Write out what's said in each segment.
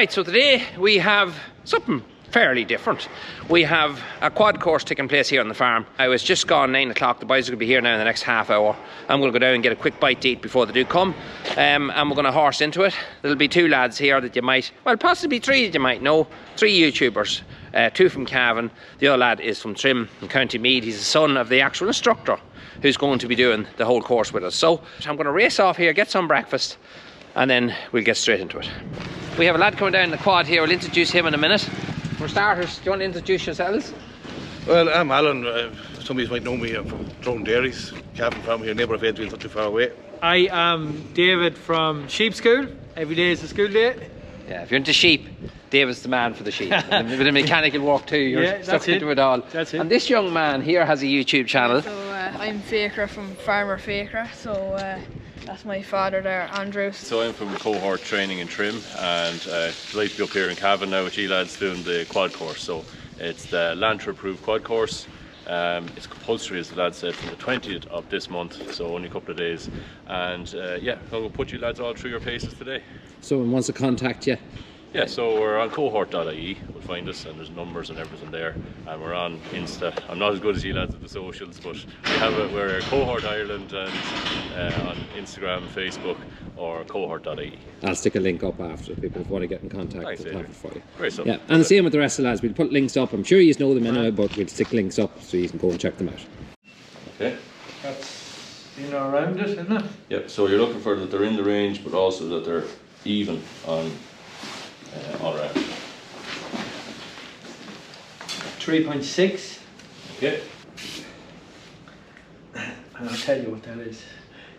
Right, so today we have something fairly different. We have a quad course taking place here on the farm. I was just gone 9 o'clock. The boys are going to be here now in the next half hour. I'm going to go down and get a quick bite to eat before they do come. And we're going to horse into it. There'll be two lads here that you might, well, possibly three that you might know. 3 YouTubers. 2 from Cavan. The other lad is from Trim in County Meath. He's the son of the actual instructor who's going to be doing the whole course with us. So I'm going to race off here, get some breakfast, and then we'll get straight into it. We have a lad coming down the quad here. We'll introduce him in a minute. For starters, do you want to introduce yourselves? Well, I'm Alan. Some of you might know me. I'm from Drone Dairies, Cavan farm here, neighbour of Edville, not too far away. I am David from Sheep School. Every day is a school day. Yeah, if you're into sheep, David's the man for the sheep. With the mechanical work too, you're stuck into it all. That's it. And this young man here has a YouTube channel. So I'm Faker from Farmer Faker, so that's my father there, Andrew. So I'm from cohort training in Trim, and delighted to be up here in Cavan now with you lads doing the quad course. So it's the Lantra approved quad course. It's compulsory, as the lad said, from the 20th of this month, so only a couple of days. And yeah, I'm going to put you lads all through your paces today. Someone wants to contact you? Yeah, so we're on cohort.ie, we'll find us, and there's numbers and everything there, and we're on Insta. I'm not as good as you lads at the socials, but we're Cohort Ireland, and on Instagram, Facebook, or cohort.ie. I'll stick a link up after people want to get in contact with it for you. Great stuff. Yeah, and the same with the rest of the lads. We'll put links up. I'm sure you know them anyway, but we'll stick links up so you can go and check them out. Okay. That's around it, isn't it? Yep, so you're looking for that they're in the range, but also that they're even on all around. 3.6. Okay. And I'll tell you what that is.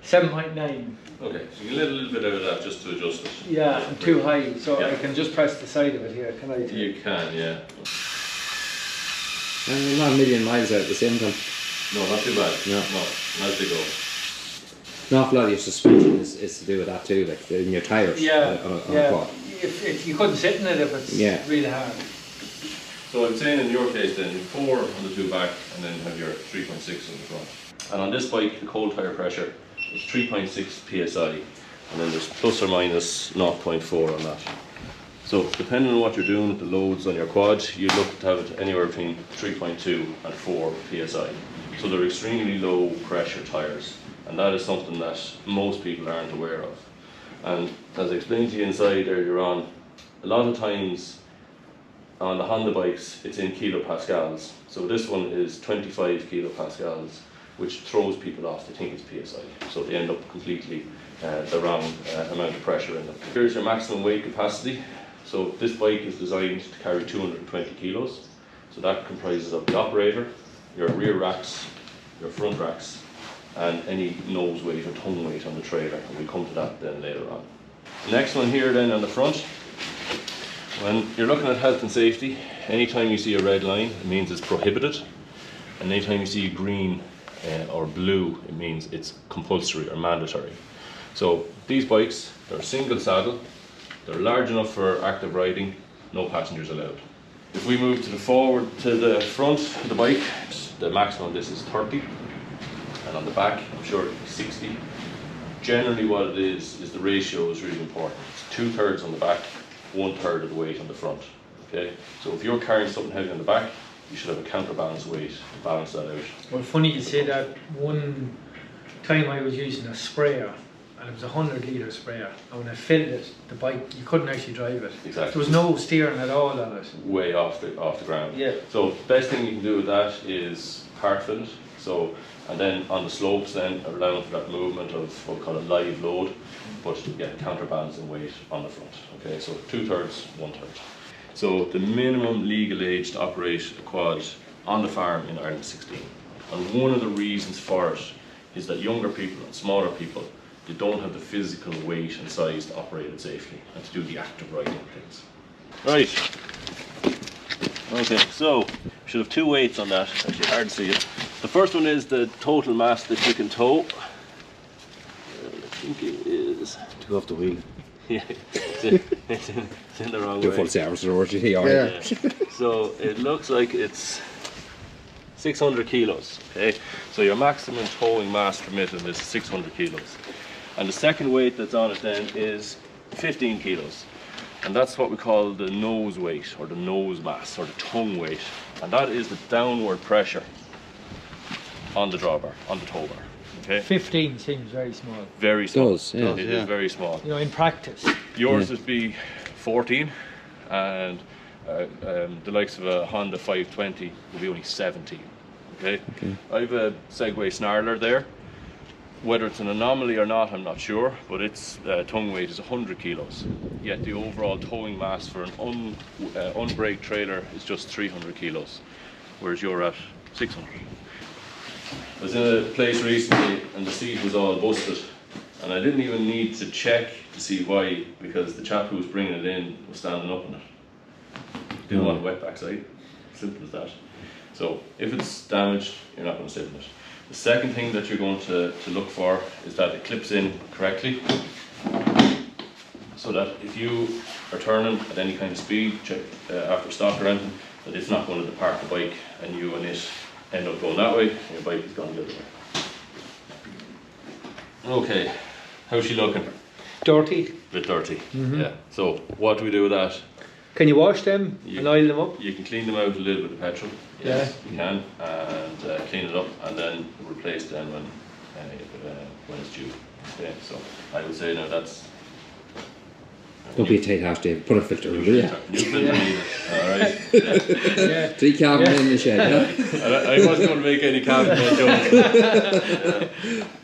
7.9. Okay, so you let a little bit out of that just to adjust it. Yeah, I'm too high, so yeah. I can just press the side of it here, can I? You can, yeah. And we're not a million miles out at the same time. No, not too bad. No. No, as they go. An awful lot of your suspension is to do with that too, like in your tyres. Yeah, on a quad. If you couldn't sit in it if it's really hard. So I'm saying in your case then, 4 on the 2 back, and then have your 3.6 on the front. And on this bike, the cold tyre pressure is 3.6 psi, and then there's plus or minus 0.4 on that. So depending on what you're doing with the loads on your quad, you look to have it anywhere between 3.2 and 4 psi. So they're extremely low pressure tyres, and that is something that most people aren't aware of. And as I explained to you inside earlier on, a lot of times on the Honda bikes it's in kilopascals. So this one is 25 kilopascals, which throws people off. They think it's PSI, so they end up completely the wrong amount of pressure in them. Here's your maximum weight capacity. So this bike is designed to carry 220 kilos. So that comprises of the operator, your rear racks, your front racks, and any nose weight or tongue weight on the trailer, and we'll come to that then later on. The next one here then on the front, when you're looking at health and safety, anytime you see a red line it means it's prohibited, and anytime you see green or blue it means it's compulsory or mandatory. So these bikes, they're single saddle, they're large enough for active riding, no passengers allowed. If we move to the front of the bike, the maximum of this is 30. And on the back, I'm sure it'll be 60. Generally what it is the ratio is really important. It's 2/3 on the back, 1/3 of the weight on the front. Okay? So if you're carrying something heavy on the back, you should have a counterbalance weight to balance that out. Well, funny you say that. One time I was using a sprayer, and it was a 100-litre sprayer, and when I filled it, the bike, you couldn't actually drive it. Exactly. There was no steering at all on it. Way off the ground. Yeah. So best thing you can do with that is part fill it. So, and then on the slopes then, allowing for that movement of what we call a live load, but yeah, counterbalancing weight on the front. Okay, so 2/3, 1/3. So the minimum legal age to operate a quad on the farm in Ireland is 16. And one of the reasons for it is that younger people and smaller people, they don't have the physical weight and size to operate it safely and to do the active riding things. Right. Okay, so we should have 2 weights on that. Actually hard to see it. The first one is the total mass that you can tow. I think it is 2 off the wheel. Yeah, it's in the wrong way. Do a full service or Yeah. So it looks like it's 600 kilos. Okay, so your maximum towing mass permitted is 600 kilos. And the second weight that's on it then is 15 kilos. And that's what we call the nose weight, or the nose mass, or the tongue weight. And that is the downward pressure on the drawbar, on the tow bar. Okay? 15 seems very small. Very small. It does, yeah. It is very small. You know, in practice. Yours would be 14, and the likes of a Honda 520 will be only 17. Okay? I have a Segway Snarler there. Whether it's an anomaly or not, I'm not sure, but its tongue weight is 100 kilos. Yet the overall towing mass for an unbraked trailer is just 300 kilos, whereas you're at 600. I was in a place recently and the seat was all busted, and I didn't even need to check to see why, because the chap who was bringing it in was standing up in it. Didn't want a wet backside, simple as that. So if it's damaged, you're not going to sit in it. The second thing that you're going to look for is that it clips in correctly, so that if you are turning at any kind of speed, check after stock or anything, that it's not going to depart the bike and you and it end up going that way and your bike is going the other way. Okay, how's she looking? Dirty. Bit dirty, yeah. So what do we do with that? Can you wash them and oil them up? You can clean them out with a little bit of petrol. Yes, you can, and clean it up, and then replace them when it's due. Okay, so I would say now that's. Don't be a tight half, Dave. Put a filter in, will you? New filter needed. All right. 3 cabin in the shed. Yeah? I wasn't going to make any cabin jokes.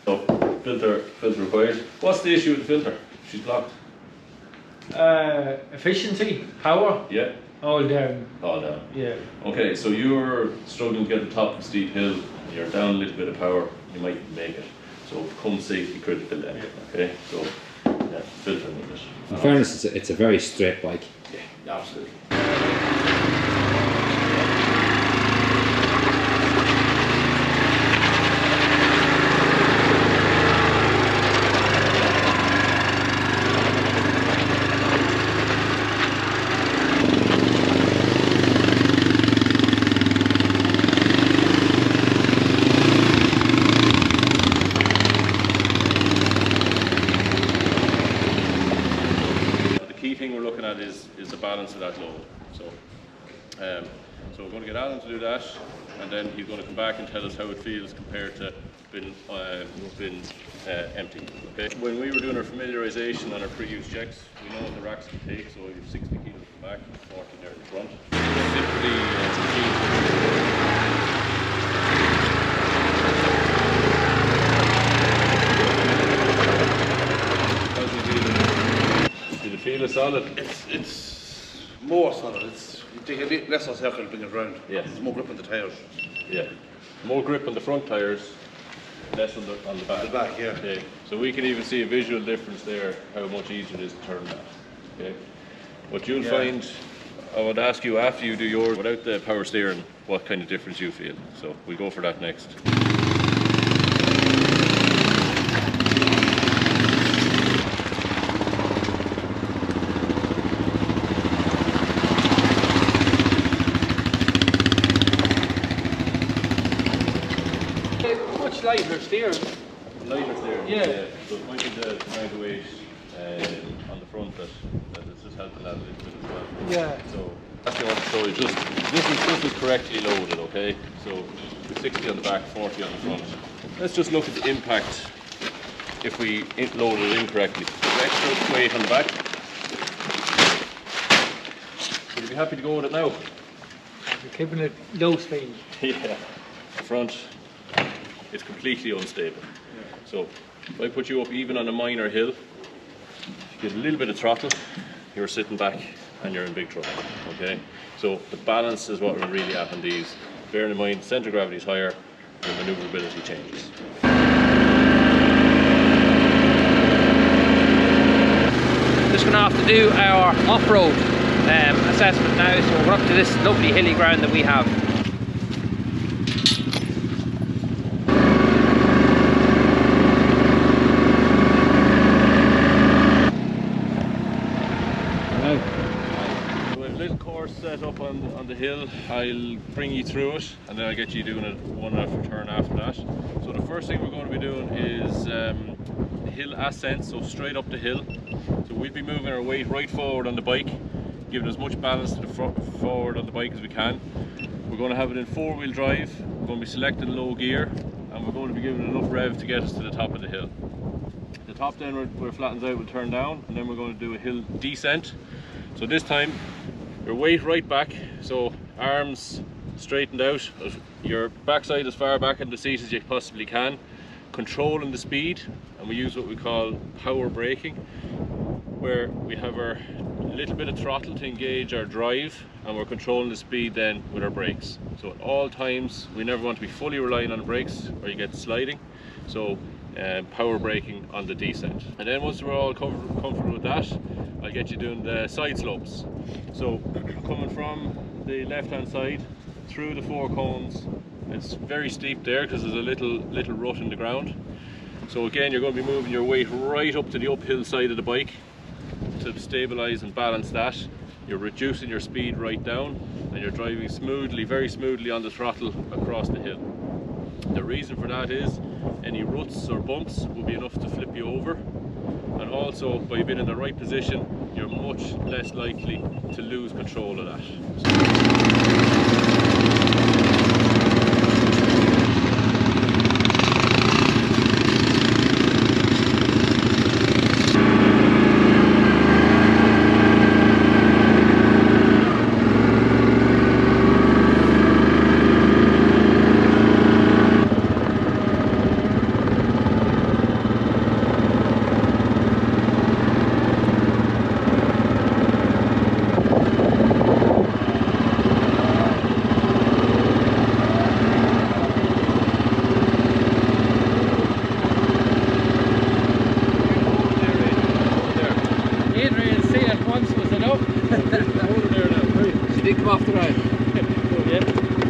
So filter required. What's the issue with the filter? She's blocked. Efficiency, power, Yeah. all down. All down. Yeah. Okay, so you're struggling to get to the top of a steep hill, and you're down a little bit of power, you might make it. So become safety critical then. Okay, so yeah, filter needed. In fairness, it's a very straight bike. Yeah, absolutely. Is the balance of that load. So we're going to get Alan to do that, and then he's going to come back and tell us how it feels compared to being empty. Okay. When we were doing our familiarisation on our pre-use checks, we know what the racks can take. So we have 60 kilos at the back, 40 there in the front. Did it feel solid? It's more solid. You take a bit less of a circle and bring it round. Yes. There's more grip on the tyres. Yeah. More grip on the front tyres, less on the back. The back, yeah. Okay. So we can even see a visual difference there, how much easier it is to turn that. Okay. What you'll find, I would ask you after you do yours, without the power steering, what kind of difference you feel. So we'll go for that next. Lighter steering. Lighter steering. Yeah. So it might be the weight on the front that it's just helping that a little bit as well. Yeah. So that's what I want to show you. Just this is correctly loaded, okay? So 60 on the back, 40 on the front. Let's just look at the impact if we load it incorrectly. Extra weight on the back. Would you be happy to go with it now? You're keeping it low speed. Yeah. The front. It's completely unstable. So if I put you up even on a minor hill, if you get a little bit of throttle, you're sitting back and you're in big trouble. Okay? So the balance is what will really happen these. Bearing in mind, centre of gravity is higher, the manoeuvrability changes. Just going to have to do our off-road assessment now, so we're up to this lovely hilly ground that we have. course set up on the hill. I'll bring you through it, and then I'll get you doing it one after turn after that. So the first thing we're going to be doing is hill ascent, so straight up the hill. So we'll be moving our weight right forward on the bike, giving as much balance to the forward on the bike as we can. We're going to have it in 4-wheel drive. We're going to be selecting low gear, and we're going to be giving it enough rev to get us to the top of the hill. The top then where it flattens out will turn down, and then we're going to do a hill descent. So this time your weight right back, so arms straightened out, your backside as far back in the seat as you possibly can, controlling the speed, and we use what we call power braking, where we have our little bit of throttle to engage our drive, and we're controlling the speed then with our brakes. So at all times we never want to be fully relying on the brakes or you get sliding, so power braking on the descent. And then once we're all comfortable with that, I'll get you doing the side slopes. So coming from the left hand side through the 4 cones, it's very steep there because there's a little rut in the ground. So again, you're going to be moving your weight right up to the uphill side of the bike to stabilize and balance that. You're reducing your speed right down, and you're driving smoothly, very smoothly on the throttle across the hill. The reason for that is any ruts or bumps will be enough to flip you over, and also by being in the right position you're much less likely to lose control of that.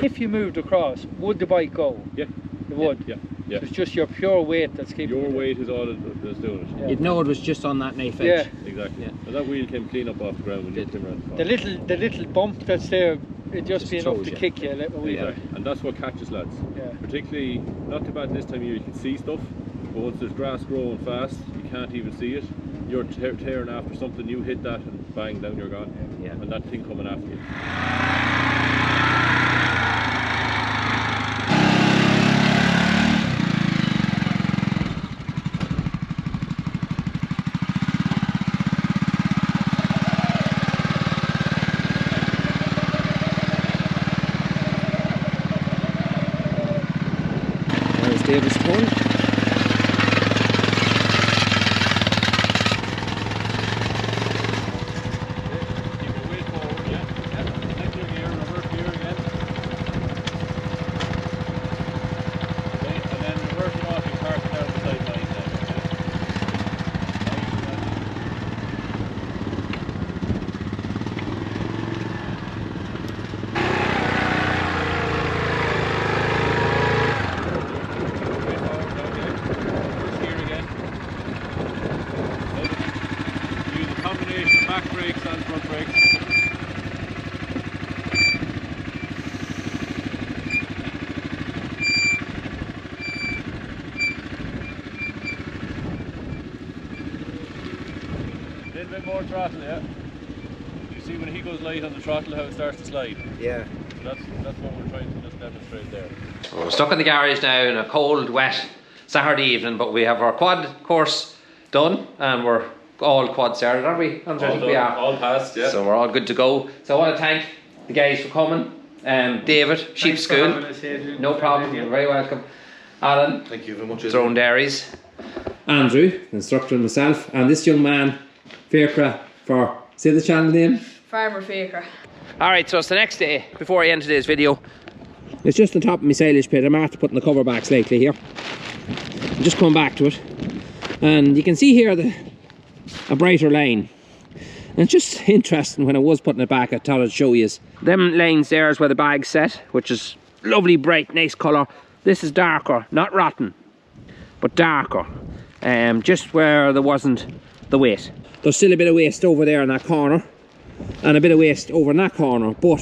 If you moved across, would the bike go? Yeah. It would? Yeah. It's just your pure weight that's keeping your weight is all that's doing it. Yeah. You'd know it was just on that knife edge. Yeah. Exactly. Yeah. And that wheel came clean up off the ground when you came around the corner. The little bump that's there, it'd just be enough throws to you. kick you a little wee bit. Exactly. And that's what catches lads. Yeah. Particularly, not too bad this time of year, you can see stuff, but once there's grass growing fast, you can't even see it. You're tearing after something, you hit that and bang, down you're gone. Yeah. And that thing coming after you. There's David's turn. Back brakes and front brakes. A little bit more throttle, yeah. You see when he goes light on the throttle how it starts to slide? Yeah. That's what we're trying to just demonstrate there. We're stuck in the garage now in a cold, wet Saturday evening, but we have our quad course done and we're all quad started, aren't we? I think we are. All passed, yeah. So we're all good to go. So I want to thank the guys for coming. David, Sheep School. No problem, you're very welcome. Alan. Thank you very much. Drone Dairies. Andrew, instructor and myself, and this young man, Faircra, for, say the channel name? Farmer Faker. Alright, so it's the next day before I end today's video. It's just on top of my silage pit. I'm after putting the cover back slightly here. I'm just coming back to it. And you can see here a brighter line. And it's just interesting, when I was putting it back, I thought I'd show you. Them lines there is where the bag's set, which is lovely, bright, nice colour. This is darker, not rotten, but darker. Just where there wasn't the weight. There's still a bit of waste over there in that corner. and a bit of waste over in that corner, but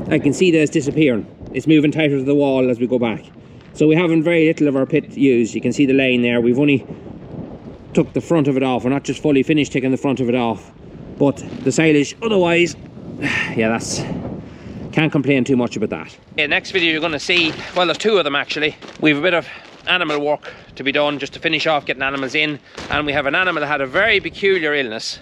I can see that it's disappearing. It's moving tighter to the wall as we go back. So we haven't very little of our pit used. You can see the lane there. We've only took the front of it off. We're not just fully finished taking the front of it off, but the silage otherwise, yeah, that's, can't complain too much about that. In the next video you're going to see, well, there's two of them actually. We have a bit of animal work to be done just to finish off getting animals in, and we have an animal that had a very peculiar illness,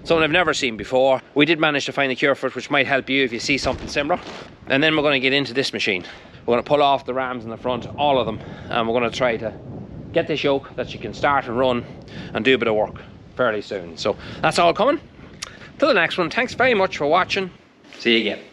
something I've never seen before. We did manage to find a cure for it, which might help you if you see something similar. And then we're going to get into this machine. We're going to pull off the rams in the front, all of them, and we're going to try to get this yoke that you can start and run and do a bit of work fairly soon. So that's all coming. Till the next one, thanks very much for watching. See you again.